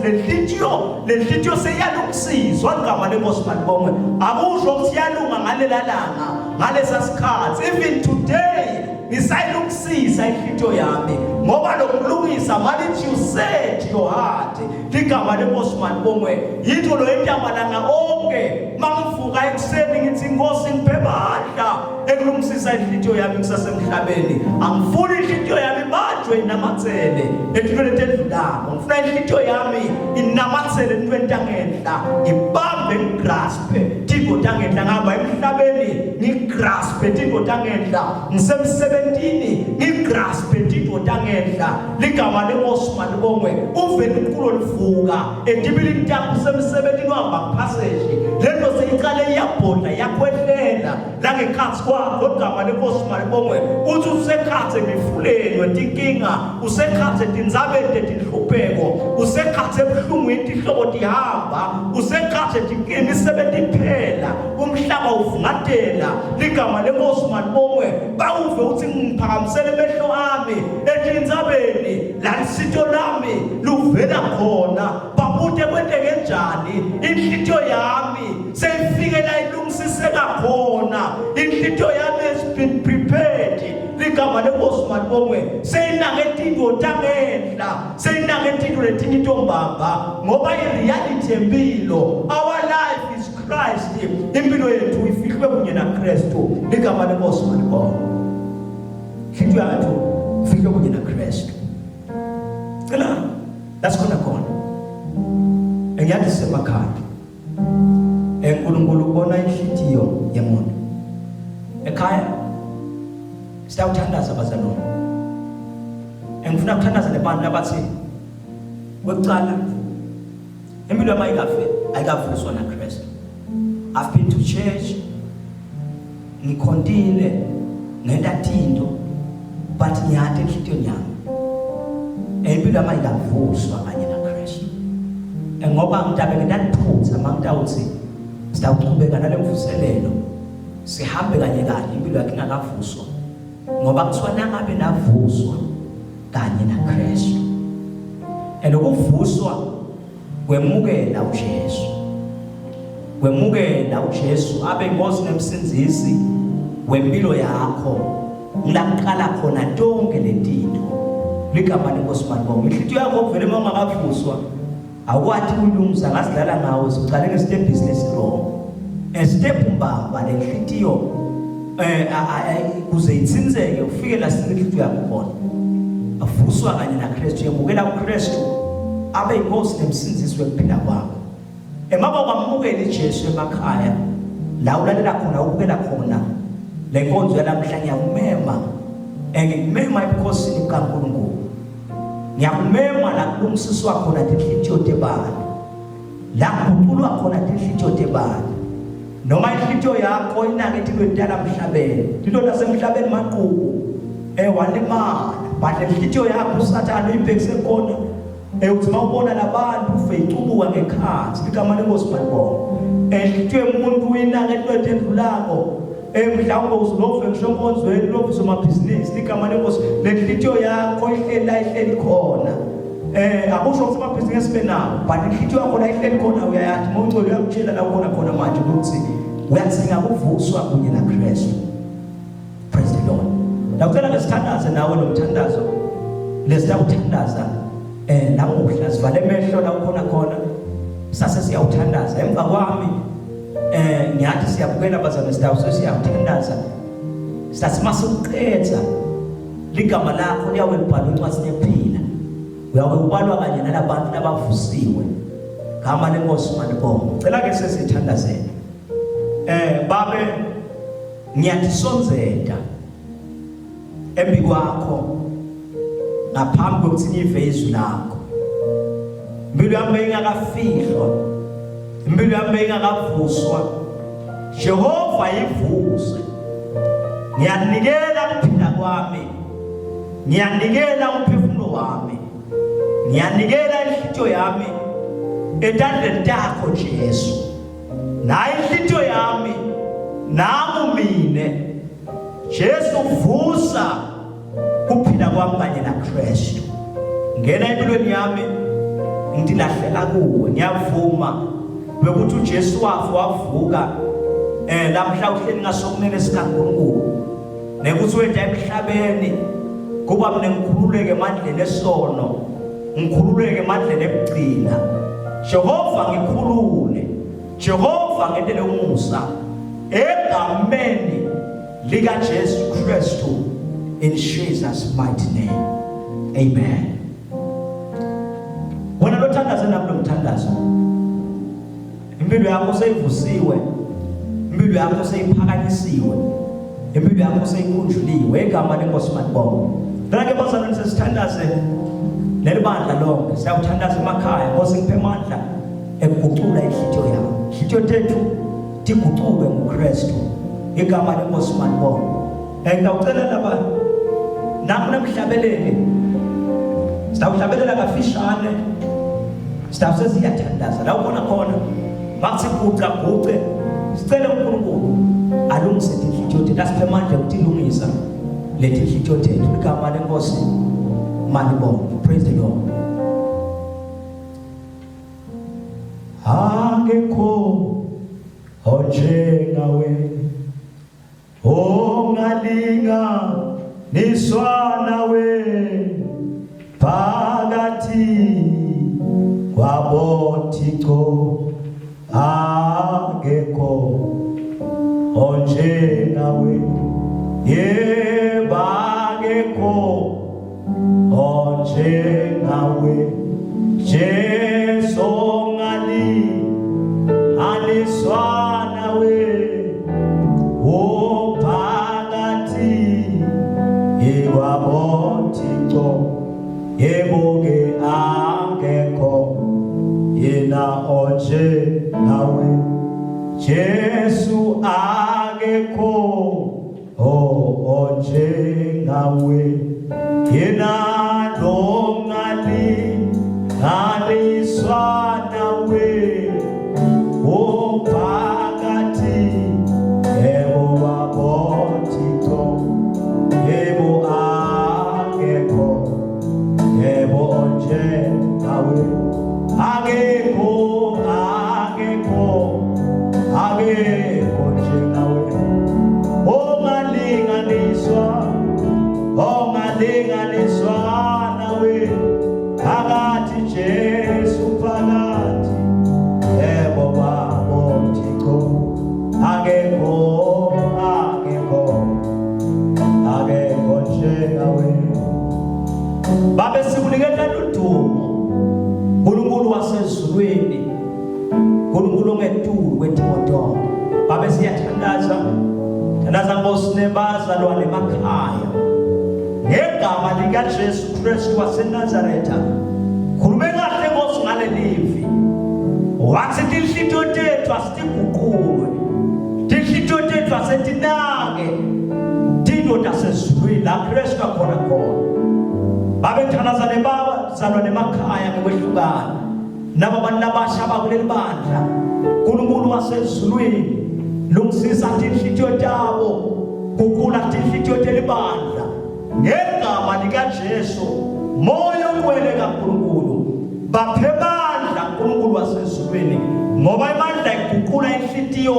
le nhlitiyo seyalungisiswa ligama lenkosi manibonga. Akusho ukuthi yalunga ngalela langa ngalesa sikhathi. Even today ngisayilungisisa inhlitiyo yami ngoba lokulungisa malithi you set your heart ligama lenkosi manibonga. Yinto lo entamalanga onke mangivuka ekuseni ngithi inkosi ngiphe badla ekulungisisa inhlitiyo yami ngisasemhlabeni. Angifuni inhlitiyo yami banjwe inamathele entweni edlulayo. Ngifuna inhlitiyo yami inamathele entweni engenhla ibambe ngigraspe tinto tangenhla ngihamba emhlabeni ngigraspe tinto tangenhla ngisemsebentini ngigraspe tinto tangenhla ligama lenkosi manibonga. Uvele uNkulunkulu livuka edibilini takho semsebentini uhamba ngepassage lento seyiqale iyabhodla yakhwehlela la ngekhathi kwakho igama lenkosi manibonga. Uthi usekhathe ngifuleni wetinkinga usekhathe tindzabeni tinhlupheko usekhathe ebuhlungwini ihlobo tihamba usekhathe imisebenzi iphela umhlaba uvungatela ligama lenkosi manibonga. Bawuve uthi ngiphakamisele emehlo ami etindzabeni la isitho lami luvela khona babute kwenteke njani inhlitiyo yami seyifike la ilungisiseka khona inhlitiyo yami has been prepared ligama lenkosi manibonga. Seyinake tinto tangenhla seyinake tinto letinitombamba ngoba i-reality empilo our life is Christ. Impilo yethu ifihlwe kunye na Kristu ligama lenkosi manibonga. Inhlitiyo yethu ifihlwe kunye na Kristu. Cela that's khona khona engiyathi semakhaya uNkulunkulu ubona inhlitiyo yemuntu ekhaya sitawuthandaza abazalwane. Engifuna ukuthandaza lebantu abathi kwekucala impilo yami ayikavuswa na Kristu. I've been to church ngikhondile ngenda tinto but ngiyade inhlitiyo yami impilo yami ayikavuswa kanye na Kristu. Ngoba ngitabe ngidaphutha mangitawuthi sitawuqhubeka nalemvuselelo sihambe kanye impilo yakhe ingakavuswa ngoba kuthiwa nangabe navuswa kanye na Kristu. Ukuvuswa kwemukela uJesu, kwemukela uJesu abe inkosi nemsinzisi wempilo yakho ngilaqala khona tonke letinto ligama lenkosi manibonga. Inhlitiyo yakho kuvele uma ungakavuswa awukwathi ukulungisa ngasidlala ngawo sicale nge-step business wrong step mbamba lenhlitiyo kuze itsinzeke ufike la sinhlitiyo yakho khona avuswa kanye na Kristu. Yemukela uKristu abe inkosi nemsinzisi wekuphila kwakho. Emaba kwamukela uJesu emakhaya la ulalela khona ubukela khona le nkonzo yalamhla ngiyakumema ngikmema ebukhosini bukaNkulunkulu ngiyakumema la kulungisiswa khona inhliziyo tebani la kuqulwa khona inhliziyo tebani noma inhliziyo yakho inake tilwendala emhlabeni tilo lasemhlabeni maqhubu walimala but inhliziyo yakho usathane uyibhekise khona uthi mawubona labantu ufeyitubuka ngekhansi igama lenkosi malibonga inhliziyo yomuntu inake into endlulako mhlawumbe uzilove ngisho nkonzweni love somabhizinisi igama lenkosi lenhliziyo yakho ihleli khona akusho ukuthi amabhizinisi benawo but inhliziyo yakho la ihleli khona uyayathi mawungcwele uyakutshela la khona manje ukuthi uyathinga ukuvuswa kunye naKristu. Praise the Lord. Ngicela ngesithandaze nawe nomthandazo lesitawuthandaza namuhla sivale emehlo la khona sase siyawuthandaza emva kwami ngiyathi siyabukela bazana sitawu siyawuthandaza sasimase uqedza ligama lakho liyawe libhalwe encwadini ephila uyawe ubalwa kanye nalabantu labavusiwe gama lenkosi malibonga. Ngicela ke sesithandazele babe ngiyatisonzela embi kwakho ngaphambi kokuthi ngive izwi lakho. Impilo yami ingakafihlwa, impilo yami ingakavuswa, Jehova ivuse. Ngiyanikela ukuphila kwami, ngiyanikela umphefumulo wami, ngiyanikela inhliziyo yami etandleni takho Jesu. Nayi inhliziyo yami nami mine Jesu vusa kuphila kwami kanye naKristu. Ngena empilweni yami ngidilahlela kuwe, ngiyavuma bekuthi uJesu wavuka lamhla uhleli ngasokunene sikaNkulunkulu nekuthi wenda emhlabeni kuba mina ngikhululeke emandleni esono, ngikhululeke emandleni ebugcina. Jehova ngikhulule, Jehova ngentele umusa egameni lika Jesu Kristu, in Jesus mighty name, amen. Wena lothandaza nami lomthandazo, impilo yakho seyivusiwe, impilo yakho seyiphakanyisiwe, impilo yakho seyikhunjuliwe egama lenkosi malibonga. Ngeke bazalwane sesithandaze nelibandla lonke, siyawuthandaza emakhaya Nkosi ngiphe amandla ekugucula inhliziyo yami, inhliziyo tethu tiguculwe nguKristu igama lenkosi malibonga. Ngiyacela laba namhlabelele sitawuhlabelela kafishane, sitawuse siyathandaza la ubona khona bathi guce sicela uNkulunkulu alungise inhliziyo tethu, asiphe amandla ukuthi ilungisa lethi inhliziyo tethu igama lenkosi malibonga. Praise the Lord. Angekho onjengawe ongalinga niswa nawe phakathi kwaboThixo, angekho onjengawe, yebo angekho onjengawe, Jesu aliswa nawe kwaboThixo, yebo-ke angekho yena onjengawe, Jesu angekho onjengawe, yena aliswa nawe phakathi kwaboThixo, yebo angekho onjengawe, angekho onjengawe, ongalinganiswa nawe phakathi Jesu phakathi kwaboThixo, angekho onjengawe. Babe sikunikela udumo uNkulunkulu wasezulwini, uNkulunkulu ongetulu kwetimoto, babe siyathi nazangosine bazalwane emakhaya ngegama likaJesu Kristu waseNazaretha khulume kahle Nkosi ngale livi wathi tinhlito tethu asitiguqulwe tinhlito tethu asetinake tindoda sezulwini la Kristu akhona babethanazane bazalwane emakhaya ngokwehlukana nabo abantu abasha bakuleli bandla uNkulunkulu wasezulwini lungisiza tinhlito tabo guqula tinhlito telibandla ngegama likaJesu moya ongcwele kaNkulunkulu baphe bandla uNkulunkulu wasezulwini ngoba imandla iguqula inhlitiyo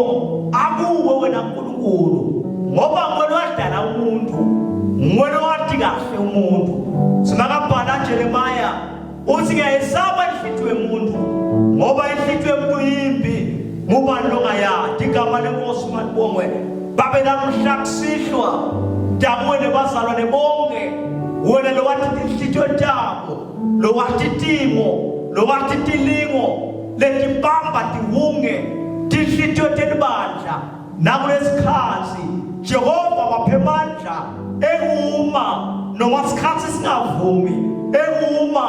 akuwe wena uNkulunkulu ngoba ngwena wadala umuntu ngwena wathi kahle umuntu simakabhala Jeremiah uthi ngiyayisaba inhlitiyo yomuntu ngoba inhlitiyo yomuntu yimbi ngubani longayadi igama lenkosi malibongwe babe namhlakusihlwa dabone bazalwane bonke wena lo wathi inhlitiyo tabo lo wathi timo lo wathi tilingo letibamba tiwunge tinhlitiyo telibandla nakulesikhathi Jehova waphe amandla ekuma noma isikhathi singavumi ekuma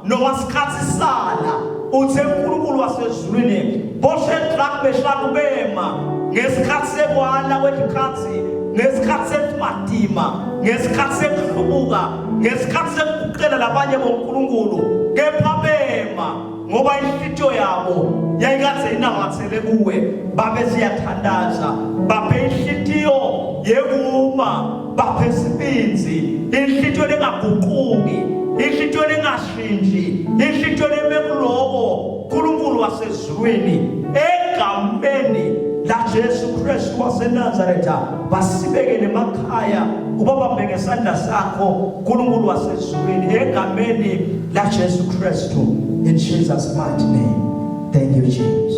noma isikhathi sala uthe uNkulunkulu wasezulwini boShadrach Meshach bema ngesikhathi sekwana kwezikhathi ngesikhathi sekumadima ngesikhathi sekuhlubuka ngesikhathi sekuqela labanye boNkulunkulu kepha bema ngoba inhlitiyo yabo yayikade inamathele kuwe babe siyathandaza babe inhlitiyo yekuma babe isibinzi inhlitiyo lengaguquki inhlitiyo lengashinji inhlitiyo lemekuloko uNkulunkulu wasezulwini egameni laJesu Kristu waseNazaretha basibekele emakhaya ubabambe ngesandla sakho uNkulunkulu wasezulwini egameni laJesu Kristu in Jesus mighty name. Thank you, Jesus.